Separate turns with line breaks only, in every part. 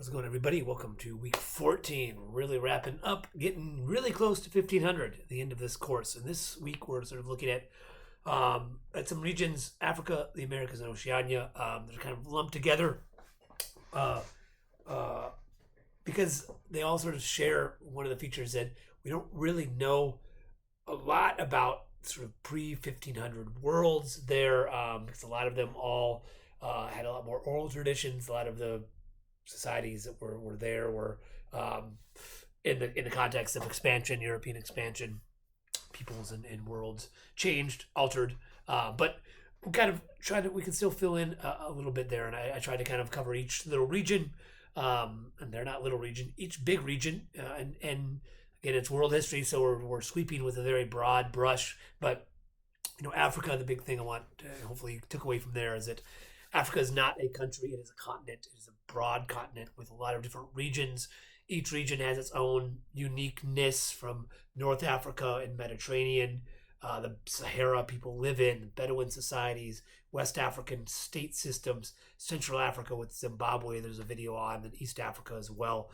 How's it going, everybody? Welcome to week 14. We're really wrapping up, getting really close to 1500 at the end of this course. And this week, we're sort of looking at some regions: Africa, the Americas, and Oceania. They're kind of lumped together uh, uh, because they all sort of share one of the features that we don't really know a lot about sort of pre 1500 worlds there, because a lot of them all had a lot more oral traditions. A lot of the societies that were there were in the context of expansion, European expansion. Peoples and worlds changed, altered, but we kind of we can still fill in a little bit there. And I tried to kind of cover each little region, and they're not little region, each big region, and again, it's world history, so we're sweeping with a very broad brush. But Africa, the big thing I want hopefully you took away from there is that Africa is not a country, it is a continent. It is a broad continent with a lot of different regions. Each region has its own uniqueness, from North Africa and Mediterranean, the Sahara people live in, the Bedouin societies, West African state systems, Central Africa with Zimbabwe, there's a video on, and East Africa as well,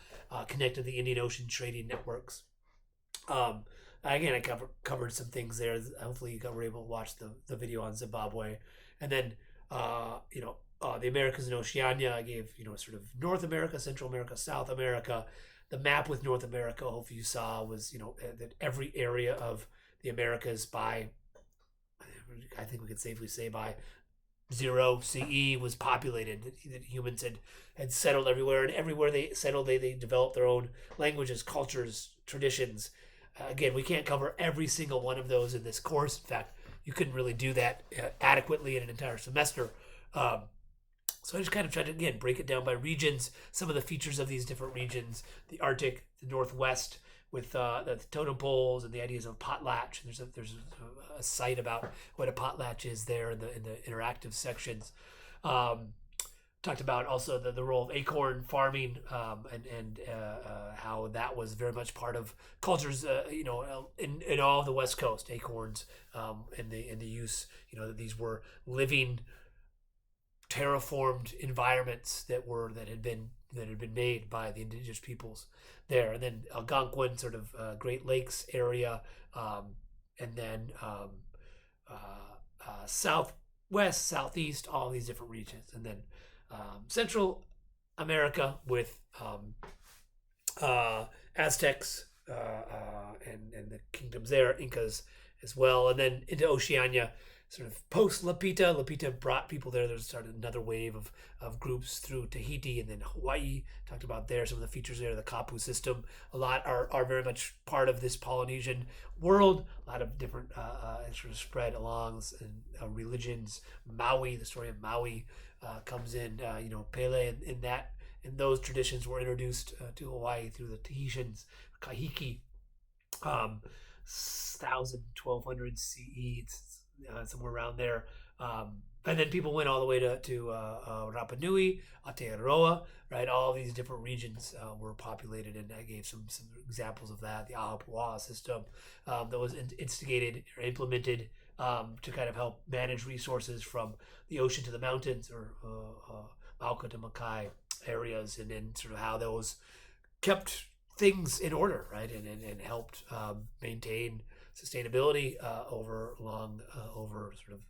connected to the Indian Ocean trading networks. Again, I covered some things there. Hopefully you were able to watch the video on Zimbabwe. And then the Americas and Oceania, I gave, sort of North America, Central America, South America. The map with North America, hopefully you saw, was, that every area of the Americas I think we could safely say by 0 CE was populated, that humans had settled everywhere, and everywhere they settled, they developed their own languages, cultures, traditions. Again, we can't cover every single one of those in this course. In fact, you couldn't really do that adequately in an entire semester. So I just kind of tried to, again, break it down by regions, some of the features of these different regions: the Arctic, the Northwest, with the totem poles and the ideas of potlatch. And there's a site about what a potlatch is there in the interactive sections. Talked about also the role of acorn farming, and how that was very much part of cultures, in all of the West Coast. Acorns, and the use, that these were living, terraformed environments that had been made by the indigenous peoples there. And then Algonquin, sort of Great Lakes area, and then southwest, southeast, all these different regions, and then Central America with Aztecs, and the kingdoms there, Incas as well, and then into Oceania, sort of post Lapita. Lapita brought people there. There's started another wave of groups through Tahiti and then Hawaii. Talked about there some of the features there. The Kapu system, a lot are very much part of this Polynesian world. A lot of different sort of spread along and religions. Maui, the story of Maui comes in. Pele and those traditions were introduced to Hawaii through the Tahitians, Kahiki, 1200 CE. Somewhere around there, and then people went all the way to Rapa Nui, Aotearoa, right? All these different regions were populated, and I gave some examples of that. The Ahapua'a system that was instigated or implemented to kind of help manage resources from the ocean to the mountains, or Mauka to Makai areas, and then sort of how those kept things in order, right? And helped maintain sustainability over sort of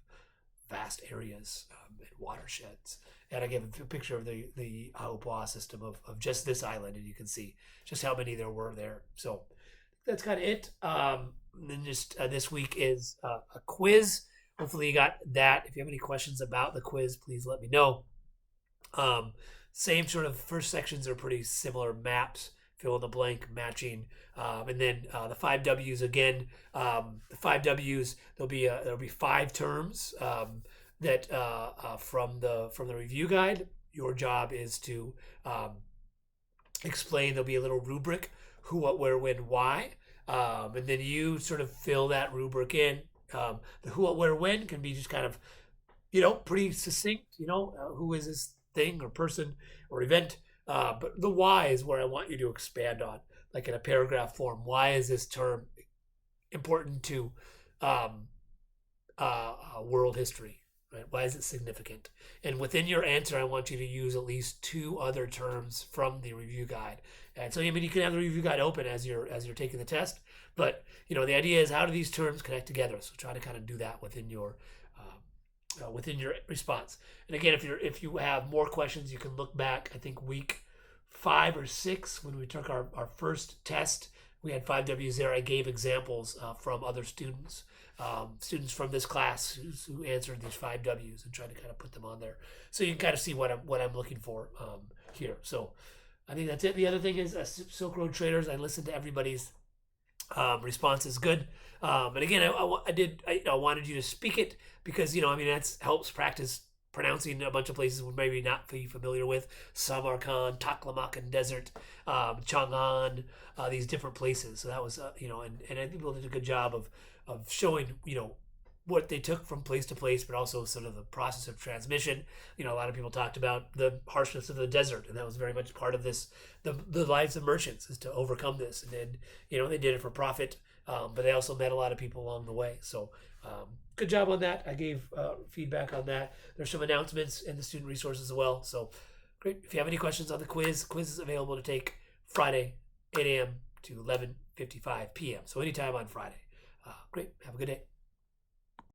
vast areas, and watersheds. And I gave a picture of the Ahapua'a system of just this island, and you can see just how many there were there. So that's kind of it. And then just this week is a quiz. Hopefully you got that. If you have any questions about the quiz, please let me know. Same sort of first sections are pretty similar: maps, fill in the blank, matching, and then the 5 W's again. The 5 W's, there'll be 5 terms that from the review guide. Your job is to explain. There'll be a little rubric: who, what, where, when, why, and then you sort of fill that rubric in. The who, what, where, when can be just kind of pretty succinct. Who is this thing or person or event. But the why is where I want you to expand on, like in a paragraph form. Why is this term important to world history? Right? Why is it significant? And within your answer, I want you to use at least 2 other terms from the review guide. And so, I mean, you can have the review guide open as you're taking the test, but the idea is how do these terms connect together? So try to kind of do that within your response. And again, if you have more questions, you can look back. I think week 5 or 6 when we took our first test, we had 5Ws there. I gave examples from other students from this class who answered these 5Ws and tried to kind of put them on there, so you can kind of see what I'm looking for here. So I think that's it. The other thing is Silk Road Traders. I listened to everybody's response is good. And again, I wanted you to speak it because that helps practice pronouncing a bunch of places we're maybe not familiar with. Samarkand, Taklamakan Desert, Chang'an, these different places. So that was and I think people did a good job of showing what they took from place to place, but also sort of the process of transmission. A lot of people talked about the harshness of the desert, and that was very much part of this. The lives of merchants is to overcome this, and then they did it for profit, but they also met a lot of people along the way. So good job on that. I gave feedback on that. There's some announcements in the student resources as well. So great. If you have any questions on the quiz is available to take Friday, 8 a.m. to 11:55 p.m. So anytime on Friday. Great. Have a good day.